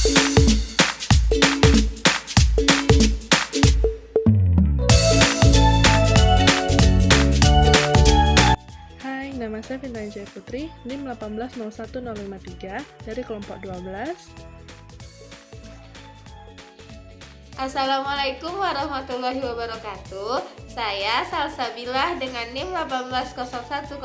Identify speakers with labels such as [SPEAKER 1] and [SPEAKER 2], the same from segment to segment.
[SPEAKER 1] Hai, nama saya Vinta Jaya Putri, NIM 1801053 dari kelompok 12.
[SPEAKER 2] Assalamualaikum warahmatullahi wabarakatuh. Saya Salsabilah dengan NIM 1801074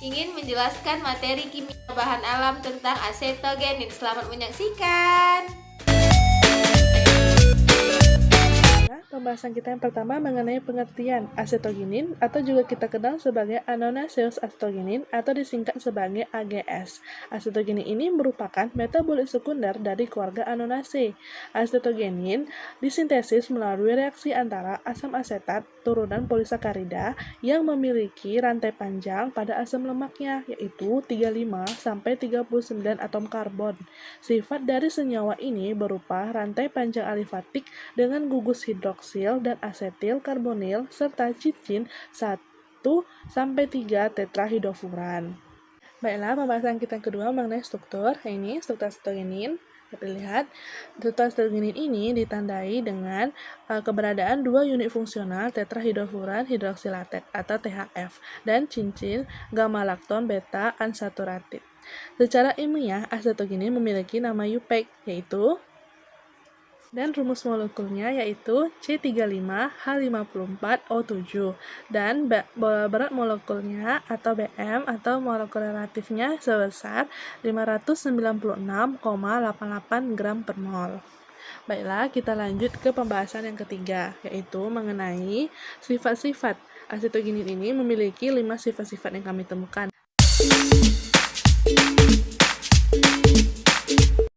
[SPEAKER 2] ingin menjelaskan materi kimia bahan alam tentang asetogenin. Selamat menyaksikan.
[SPEAKER 1] Pembahasan kita yang pertama mengenai pengertian asetogenin atau juga kita kenal sebagai Annonaceous acetogenin atau disingkat sebagai AGS. Asetogenin ini merupakan metabolit sekunder dari keluarga Annonaceae. Asetogenin disintesis melalui reaksi antara asam asetat turunan polisakarida yang memiliki rantai panjang pada asam lemaknya, yaitu 35 sampai 39 atom karbon. Sifat dari senyawa ini berupa rantai panjang alifatik dengan gugus hidroksil dan asetil karbonil serta cicin 1-3 tetrahidrofuran. Baiklah, pembahasan kita yang kedua mengenai struktur. Ini struktur asetogenin. Dapat dilihat, struktur asetogenin ini ditandai dengan keberadaan dua unit fungsional tetrahidrofuran hidroksilated atau THF dan cincin gamma lakton beta unsaturated. Secara ilmiah, asetogenin memiliki nama UPEC, yaitu dan rumus molekulnya yaitu C35H54O7 dan berat molekulnya atau BM atau molekul relatifnya sebesar 596,88 gram per mol. Baiklah, kita lanjut ke pembahasan yang ketiga, yaitu mengenai sifat-sifat. Asetogenin ini memiliki 5 sifat-sifat yang kami temukan.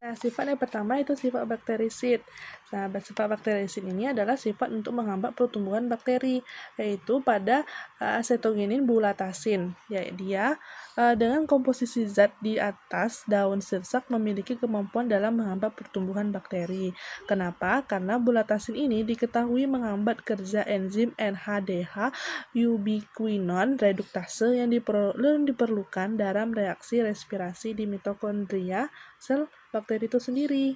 [SPEAKER 1] Nah, sifat yang pertama itu sifat bakterisid. Nah, sifat bakterisid ini adalah sifat untuk menghambat pertumbuhan bakteri, yaitu pada asetogenin bulatasin. Ya, dia dengan komposisi zat di atas daun sirsak memiliki kemampuan dalam menghambat pertumbuhan bakteri. Kenapa? Karena bulatasin ini diketahui menghambat kerja enzim NHDH ubiquinon reduktase yang diperlukan dalam reaksi respirasi di mitokondria sel bakteri itu sendiri.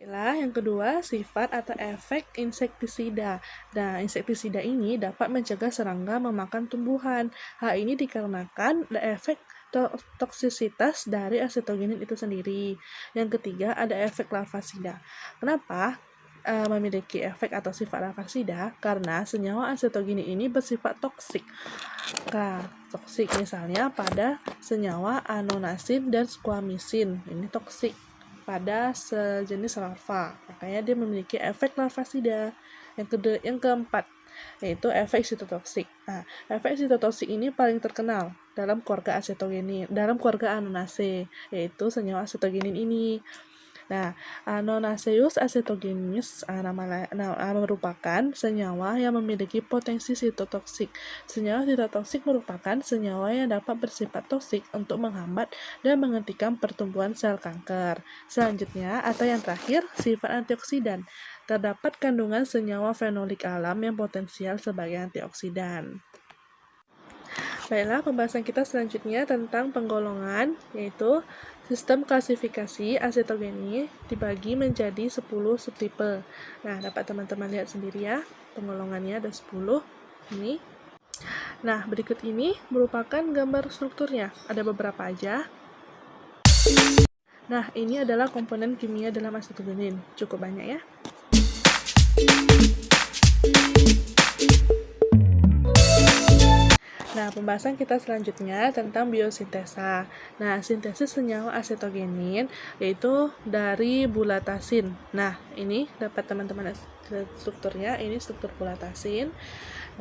[SPEAKER 1] Yang kedua, sifat atau efek insektisida. Nah, insektisida ini dapat mencegah serangga memakan tumbuhan. Hal ini dikarenakan efek toksisitas dari asetogenin itu sendiri. Yang ketiga, ada efek larvasida. Kenapa memiliki efek atau sifat larvasida? Karena senyawa asetogenin ini bersifat toksik. Toksik misalnya pada senyawa anonasin dan squamisin. Ini toksik pada sejenis larva, makanya dia memiliki efek larvasida. Yang keempat, yaitu efek sitotoksik. Nah, efek sitotoksik ini paling terkenal dalam keluarga asetogenin, dalam keluarga Annonaceae, yaitu senyawa asetogenin ini. Nah, Annonaceous acetogenis merupakan senyawa yang memiliki potensi sitotoksik. Senyawa sitotoksik merupakan senyawa yang dapat bersifat toksik untuk menghambat dan menghentikan pertumbuhan sel kanker. Selanjutnya, atau yang terakhir, sifat antioksidan. Terdapat kandungan senyawa fenolik alam yang potensial sebagai antioksidan. Baiklah, pembahasan kita selanjutnya tentang penggolongan, yaitu sistem klasifikasi asetogenin dibagi menjadi 10 subtipe. Nah, dapat teman-teman lihat sendiri ya, penggolongannya ada 10. Ini. Nah, berikut ini merupakan gambar strukturnya. Ada beberapa aja. Nah, ini adalah komponen kimia dalam asetogenin. Cukup banyak ya. Nah, pembahasan kita selanjutnya tentang biosintesa. Nah, sintesis senyawa asetogenin yaitu dari bulatasin. Nah, ini dapat teman-teman strukturnya, ini struktur bulatasin.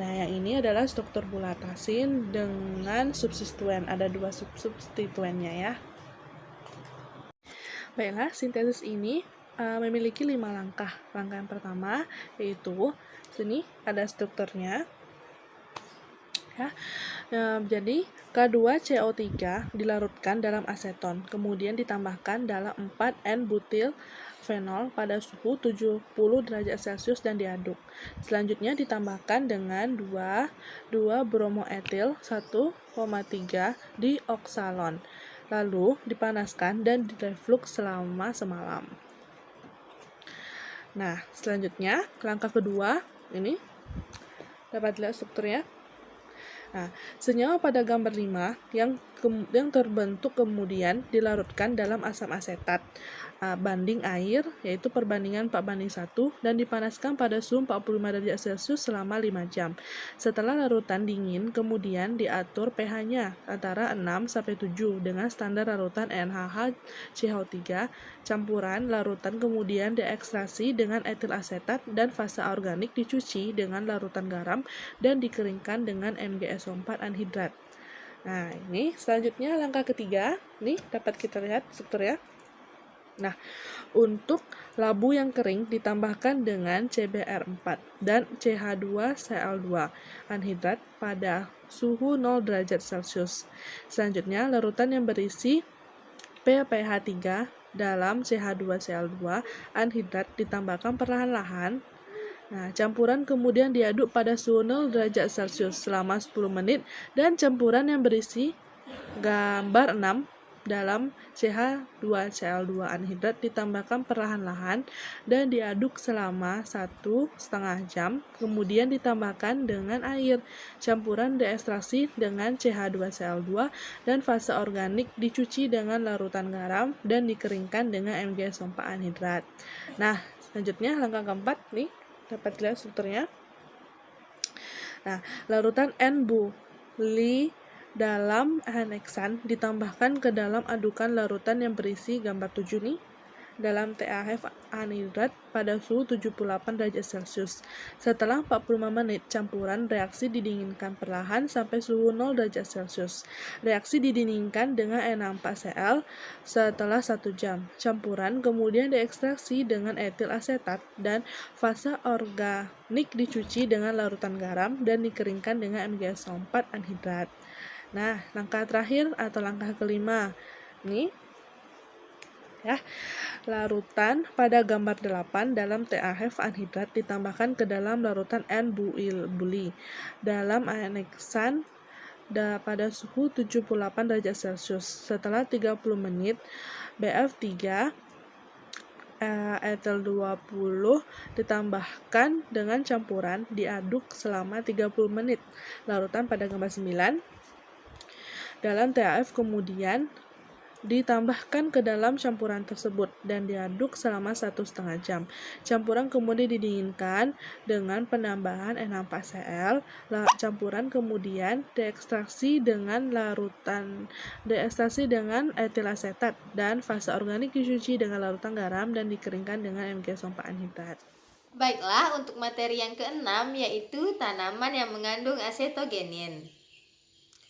[SPEAKER 1] Nah, yang ini adalah struktur bulatasin dengan substituen. Ada 2 substituennya ya. Baiklah, sintesis ini memiliki 5 langkah. Langkah yang pertama yaitu sini ada strukturnya. Ya. Jadi K2CO3 dilarutkan dalam aseton, kemudian ditambahkan dalam 4N-butil fenol pada suhu 70 derajat Celcius dan diaduk. Selanjutnya ditambahkan dengan 2 bromoetil 1,3 dioksalon. lalu dipanaskan dan direflux selama semalam. Nah, selanjutnya langkah kedua ini dapat lihat strukturnya. Nah, senyawa pada gambar 5 yang terbentuk kemudian dilarutkan dalam asam asetat banding air, yaitu perbandingan 4:1, dan dipanaskan pada suhu 45 derajat Celcius selama 5 jam. Setelah larutan dingin, kemudian diatur pH-nya antara 6-7 dengan standar larutan NaHCO3. Campuran larutan kemudian diekstraksi dengan etil asetat dan fase organik dicuci dengan larutan garam dan dikeringkan dengan MgSO4 anhidrat. Nah, ini selanjutnya langkah ketiga. Nih, dapat kita lihat strukturnya. Nah, untuk labu yang kering ditambahkan dengan CBr4 dan CH2Cl2 anhidrat pada suhu 0 derajat Celcius. Selanjutnya, larutan yang berisi PPH3 dalam CH2Cl2 anhidrat ditambahkan perlahan-lahan. Nah, campuran kemudian diaduk pada suhu 0 derajat Celcius selama 10 menit dan campuran yang berisi gambar 6 dalam CH2Cl2 anhidrat ditambahkan perlahan-lahan dan diaduk selama 1,5 jam, kemudian ditambahkan dengan air. Campuran diekstraksi dengan CH2Cl2 dan fase organik dicuci dengan larutan garam dan dikeringkan dengan MgSO4 anhidrat. Nah, selanjutnya langkah keempat nih, dapat lihat strukturnya. Nah, larutan N-buli dalam hexan ditambahkan ke dalam adukan larutan yang berisi gambar 7 nih dalam TaF anhidrat pada suhu 78 derajat Celcius. Setelah 45 menit, campuran reaksi didinginkan perlahan sampai suhu 0 derajat Celcius. Reaksi didinginkan dengan Na4Cl setelah 1 jam. Campuran kemudian diekstraksi dengan etil asetat dan fase organik dicuci dengan larutan garam dan dikeringkan dengan MgSO4 anhidrat. Nah, langkah terakhir atau langkah kelima nih ya, larutan pada gambar 8 dalam TaF anhidrat ditambahkan ke dalam larutan N-buli dalam hexan pada suhu 78 derajat Celcius. Setelah 30 menit, BF3 etil 20 ditambahkan dengan campuran, diaduk selama 30 menit. Larutan pada gambar 9 dalam TaF kemudian ditambahkan ke dalam campuran tersebut dan diaduk selama 1,5 jam. Campuran kemudian didinginkan dengan penambahan Na4Cl. Campuran kemudian diekstraksi dengan etil asetat dan fase organik dicuci dengan larutan garam dan dikeringkan dengan MgSO4 anhidrat.
[SPEAKER 2] Baiklah, untuk materi yang keenam yaitu tanaman yang mengandung acetogenin.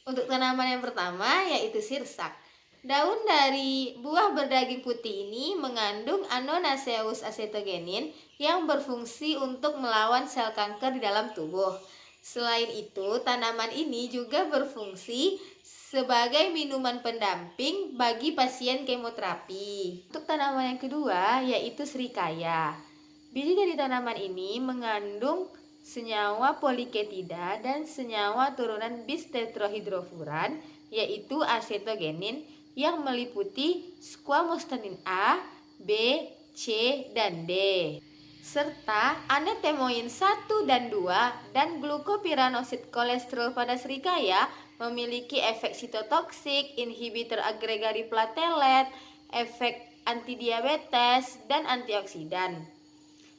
[SPEAKER 2] Untuk tanaman yang pertama yaitu sirsak. Daun dari buah berdaging putih ini mengandung Annonaceous acetogenin yang berfungsi untuk melawan sel kanker di dalam tubuh. Selain itu, tanaman ini juga berfungsi sebagai minuman pendamping bagi pasien kemoterapi. Untuk tanaman yang kedua yaitu serikaya. Biji dari tanaman ini mengandung senyawa poliketida dan senyawa turunan bis tetrahidrofuran yaitu acetogenin yang meliputi squamostatin A, B, C, dan D serta anetemoin 1 dan 2 dan glukopiranosid kolesterol pada serikaya memiliki efek sitotoksik, inhibitor agregasi platelet, efek antidiabetes, dan antioksidan.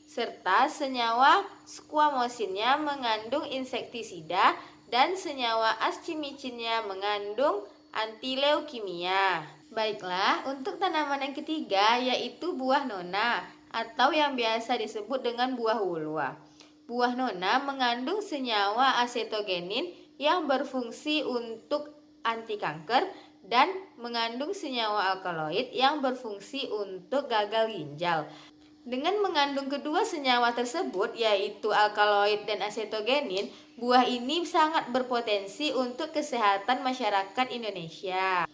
[SPEAKER 2] Serta senyawa squamosinnya mengandung insektisida dan senyawa ascimicinnya mengandung antileukimia. Baiklah, untuk tanaman yang ketiga yaitu buah nona atau yang biasa disebut dengan buah wulwa. Buah nona mengandung senyawa acetogenin yang berfungsi untuk anti kanker dan mengandung senyawa alkaloid yang berfungsi untuk gagal ginjal. Dengan mengandung kedua senyawa tersebut yaitu alkaloid dan acetogenin, buah ini sangat berpotensi untuk kesehatan masyarakat Indonesia.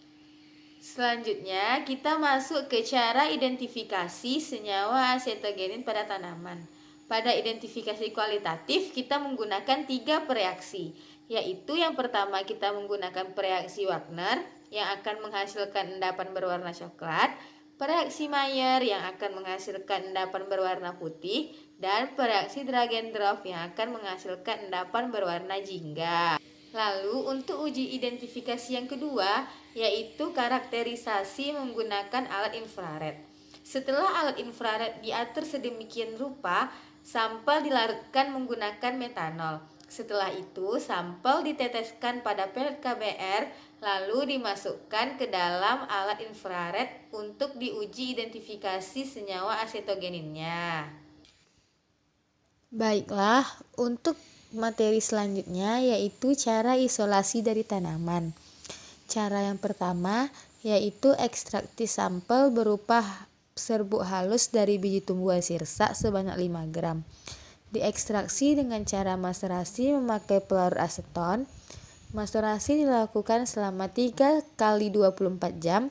[SPEAKER 2] Selanjutnya kita masuk ke cara identifikasi senyawa acetogenin pada tanaman. Pada identifikasi kualitatif kita menggunakan 3 pereaksi, yaitu yang pertama kita menggunakan pereaksi Wagner, yang akan menghasilkan endapan berwarna coklat, pereaksi Mayer yang akan menghasilkan endapan berwarna putih, dan pereaksi Dragendorff yang akan menghasilkan endapan berwarna jingga. Lalu untuk uji identifikasi yang kedua, yaitu karakterisasi menggunakan alat infrared. Setelah alat infrared diatur sedemikian rupa, sampel dilarutkan menggunakan metanol. Setelah itu, sampel diteteskan pada pelet KBR, lalu dimasukkan ke dalam alat infrared untuk diuji identifikasi senyawa asetogeninnya. Baiklah, untuk materi selanjutnya yaitu cara isolasi dari tanaman. Cara yang pertama yaitu ekstraksi sampel berupa serbuk halus dari biji tumbuhan sirsak sebanyak 5 gram. Diekstraksi dengan cara maserasi memakai pelarut aseton. Maserasi dilakukan selama 3 kali 24 jam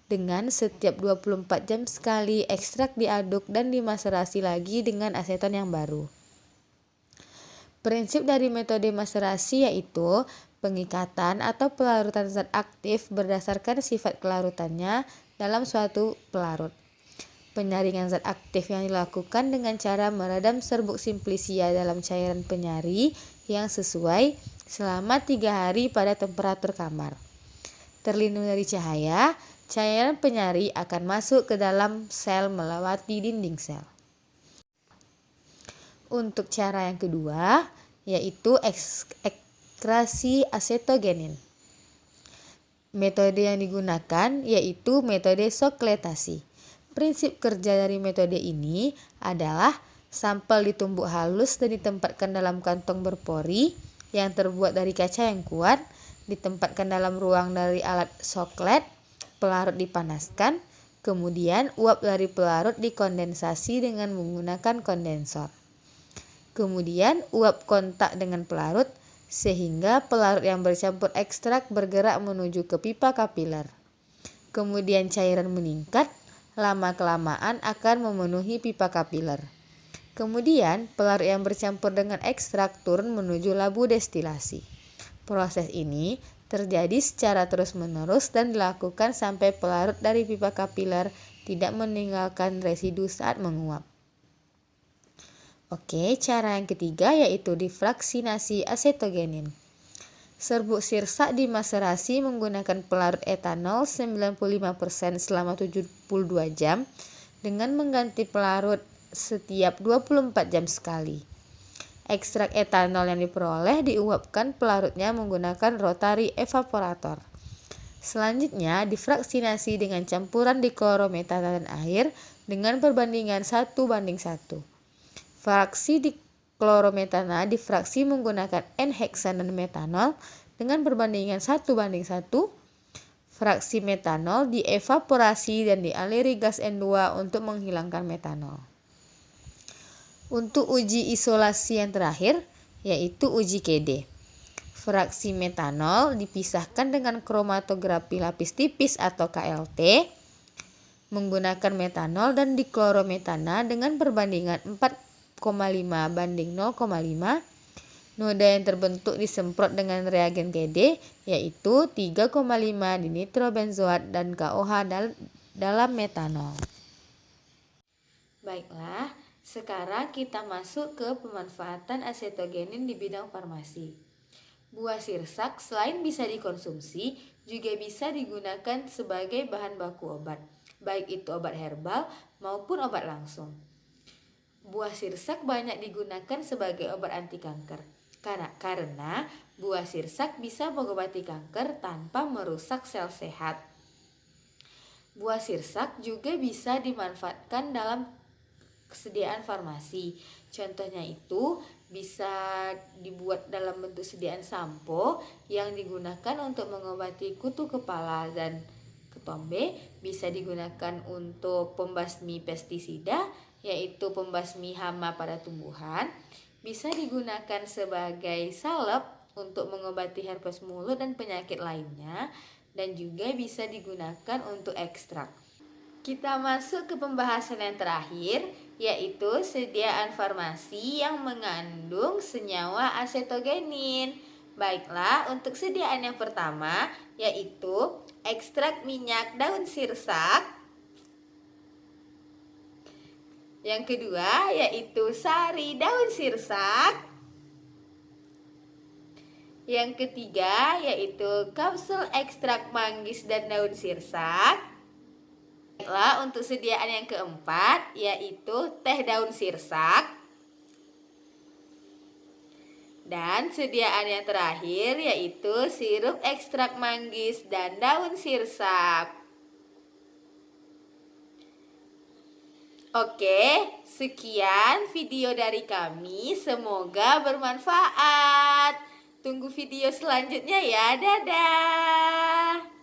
[SPEAKER 2] dengan setiap 24 jam sekali ekstrak diaduk dan dimaserasi lagi dengan aseton yang baru. Prinsip dari metode maserasi yaitu pengikatan atau pelarutan zat aktif berdasarkan sifat kelarutannya dalam suatu pelarut. Penyaringan zat aktif yang dilakukan dengan cara meredam serbuk simplicia dalam cairan penyari yang sesuai selama 3 hari pada temperatur kamar. Terlindung dari cahaya, cairan penyari akan masuk ke dalam sel melewati dinding sel. Untuk cara yang kedua, yaitu ekstrasi asetogenin. Metode yang digunakan yaitu metode sokletasi. Prinsip kerja dari metode ini adalah sampel ditumbuk halus dan ditempatkan dalam kantong berpori yang terbuat dari kaca yang kuat, ditempatkan dalam ruang dari alat soklet, pelarut dipanaskan, kemudian uap dari pelarut dikondensasi dengan menggunakan kondensor. Kemudian uap kontak dengan pelarut sehingga pelarut yang bercampur ekstrak bergerak menuju ke pipa kapiler. Kemudian cairan meningkat, lama-kelamaan akan memenuhi pipa kapiler. Kemudian pelarut yang bercampur dengan ekstrak turun menuju labu destilasi. Proses ini terjadi secara terus-menerus dan dilakukan sampai pelarut dari pipa kapiler tidak meninggalkan residu saat menguap. Oke, cara yang ketiga yaitu difraksinasi asetogenin. Serbuk sirsak dimaserasi menggunakan pelarut etanol 95% selama 72 jam dengan mengganti pelarut setiap 24 jam sekali. Ekstrak etanol yang diperoleh diuapkan pelarutnya menggunakan rotary evaporator. Selanjutnya difraksinasi dengan campuran diklorometana dan air dengan perbandingan 1:1. Fraksi diklorometana difraksi menggunakan N-heksanan metanol dengan perbandingan 1:1. Fraksi metanol dievaporasi dan dialiri gas N2 untuk menghilangkan metanol. Untuk uji isolasi yang terakhir yaitu uji KD. Fraksi metanol dipisahkan dengan kromatografi lapis tipis atau KLT menggunakan metanol dan diklorometana dengan perbandingan 4,5:0,5. Noda yang terbentuk disemprot dengan reagen KD yaitu 3,5 dinitrobenzoat dan KOH dalam metanol. Baiklah, sekarang kita masuk ke pemanfaatan asetogenin di bidang farmasi. Buah sirsak selain bisa dikonsumsi juga bisa digunakan sebagai bahan baku obat, baik itu obat herbal maupun obat langsung. Buah sirsak banyak digunakan sebagai obat anti kanker karena buah sirsak bisa mengobati kanker tanpa merusak sel sehat. Buah sirsak juga bisa dimanfaatkan dalam kesediaan farmasi. Contohnya itu bisa dibuat dalam bentuk sediaan sampo yang digunakan untuk mengobati kutu kepala dan ketombe, bisa digunakan untuk pembasmi pestisida yaitu pembasmi hama pada tumbuhan, bisa digunakan sebagai salep untuk mengobati herpes mulut dan penyakit lainnya, dan juga bisa digunakan untuk ekstrak. Kita masuk ke pembahasan yang terakhir, yaitu sediaan farmasi yang mengandung senyawa asetogenin. Baiklah, untuk sediaan yang pertama yaitu ekstrak minyak daun sirsak. Yang kedua yaitu sari daun sirsak. Yang ketiga yaitu kapsul ekstrak manggis dan daun sirsak. Baiklah, untuk sediaan yang keempat yaitu teh daun sirsak. Dan sediaan yang terakhir yaitu sirup ekstrak manggis dan daun sirsak. Oke, sekian video dari kami. Semoga bermanfaat. Tunggu video selanjutnya ya. Dadah.